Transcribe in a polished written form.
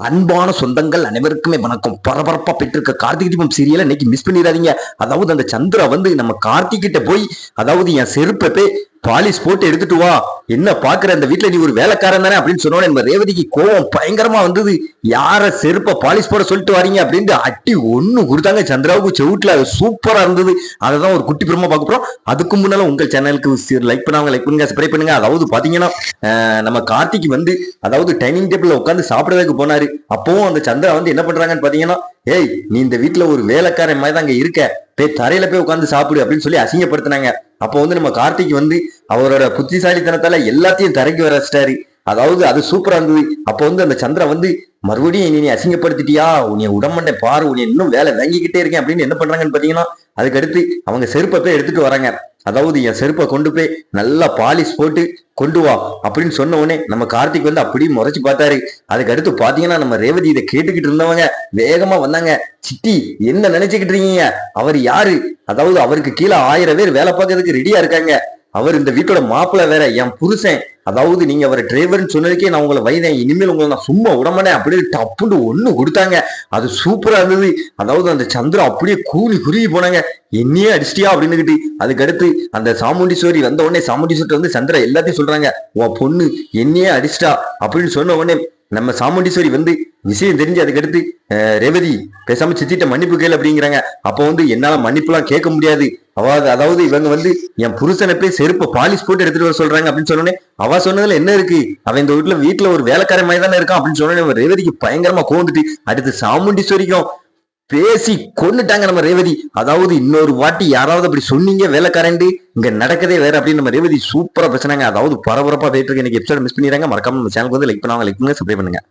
அன்பான சொந்தங்கள் அனைவருக்குமே வணக்கம். பரபரப்பா பெற்றிருக்க கார்த்திகை தீபம் சீரியலை இன்னைக்கு மிஸ் பண்ணிடாதீங்க. அதாவது அந்த சந்திரா வந்து நம்ம கார்த்திக் கிட்ட போய், அதாவது என் செருப்பை பாலிஷ் போட்டு எடுத்துட்டு வா, என்ன பாக்குற இந்த வீட்டுல நீ ஒரு வேலைக்காரன் தானே அப்படின்னு சொன்னோட நம்ம ரேவதிக்கு கோவம் பயங்கரமா வந்தது. யார செருப்ப பாலிஷ் போட சொல்லிட்டு வரீங்க அப்படின்னு அட்டி ஒண்ணு கொடுத்தாங்க சந்திராவுக்கு செவுட்டுல. அது சூப்பரா இருந்தது. அதான் ஒரு குட்டி பிரமா பார்க்க போறோம். அதுக்கு முன்னால உங்கள் சேனலுக்கு லைக் பண்ணாங்க, லைக் பண்ணுங்க, சப்ஸ்கிரைப் பண்ணுங்க. அதாவது பாத்தீங்கன்னா நம்ம கார்த்திக் வந்து அதாவது டைனிங் டேபிள்ல உட்காந்து சாப்பிடறதுக்கு போனாரு. அப்பவும் அந்த சந்திரா வந்து என்ன பண்றாங்கன்னு பாத்தீங்கன்னா, ஏய் நீ இந்த வீட்டுல ஒரு வேலைக்காரன் மாதிரி தான் அங்க இருக்க, போய் தரையில போய் உட்காந்து சாப்பிடு அப்படின்னு சொல்லி அசிங்கப்படுத்தினாங்க. அப்போ வந்து நம்ம கார்த்திக் வந்து அவரோட புத்திசாலித்தனத்தால எல்லாத்தையும் தரைக்கு வர வச்சிட்டாரு. அதாவது அது சூப்பரா இருந்தது. அப்போ வந்து அந்த சந்திரா வந்து மறுபடியும் நீ அசிங்கப்படுத்திட்டியா, உன்னை உடம்பண்டை பாரு, உன்னை இன்னும் வேலை வாங்கிக்கிட்டே இருக்கேன் அப்படின்னு என்ன பண்றாங்கன்னு பாத்தீங்கன்னா, அதுக்கடுத்து அவங்க செருப்பை போய் எடுத்துட்டு வராங்க. அதாவது என் செருப்பை கொண்டு போய் நல்லா பாலிஷ் போட்டு கொண்டு வா அப்படின்னு சொன்ன உடனே நம்ம கார்த்திக் வந்து அப்படியே முறைச்சு பார்த்தாரு. அதுக்கு அடுத்து பாத்தீங்கன்னா நம்ம ரேவதி இதை கேட்டுக்கிட்டு இருந்தவங்க வேகமா வந்தாங்க. சிட்டி என்ன நினைச்சுக்கிட்டு இருக்கீங்க, அவர் யாரு, அதாவது அவருக்கு கீழே 1000 பேர் வேலை பார்க்கறதுக்கு ரெடியா இருக்காங்க. அவர் இந்த வீட்டோட மாப்பிள்ள வேற, என் புருஷன். அதாவது நீங்க அவரை டிரைவர்னு சொன்னதுக்கே நான் உங்களை வைதேன், இனிமேல் உங்களை நான் சும்மா விடமானே அப்படியே டப்புன்னு ஒண்ணு கொடுத்தாங்க. அது சூப்பரா இருந்தது. அதாவது அந்த சந்திரன் அப்படியே கூலி குருவி போனாங்க, என்னையே அடிச்சிட்டியா அப்படின்னுகிட்டு. அதுக்கடுத்து அந்த சாமுண்டீஸ்வரி வந்த உடனே சாமுண்டீஸ்வரி வந்து சந்திரா எல்லாத்தையும் சொல்றாங்க, உன் பொண்ணு என்னையே அடிச்சிட்டா அப்படின்னு சொன்ன உடனே நம்ம சாமுண்டீஸ்வரி வந்து விஷயம் தெரிஞ்சு அதுக்கடுத்து ரேவதி பேசாம சித்திட்ட மன்னிப்பு கேளு அப்படிங்கிறாங்க. அப்போ வந்து என்னால மன்னிப்பு எல்லாம் கேட்க முடியாது, அதாவது இவங்க வந்து என் புருஷனை போய் செருப்பை பாலிஷ் போட்டு எடுத்துட்டு வர சொல்றாங்க அப்படின்னு சொன்னோன்னே, அவ சொன்னதுல என்ன இருக்கு, அவன் இந்த வீட்டுல ஒரு வேலைக்கார மாதிரி தானே இருக்கான் அப்படின்னு சொன்னோன்னே ரேவதிக்கு பயங்கரமா கோந்துட்டு அடுத்து சாமுண்டீஸ்வரிக்கும் பேசி கொண்டுட்டாங்க நம்ம ரேவதி. அதாவது இன்னொரு வாட்டி யாராவது அப்படி சொன்னீங்க வேலைக்காரண்டு இங்க நடக்கதே வேற அப்படின்னு நம்ம ரேவதி சூப்பரா பேசினாங்க. அதாவது பரபரப்பா போயிட்டு இருக்கு. எனக்கு எபிசோட் மிஸ் பண்ணிடுறாங்க. மறக்காம நம்ம சேனலுக்கு வந்து லைக் பண்ணுவாங்க, லைக் பண்ணுங்க, சப்ஸ்கிரைப் பண்ணுங்க.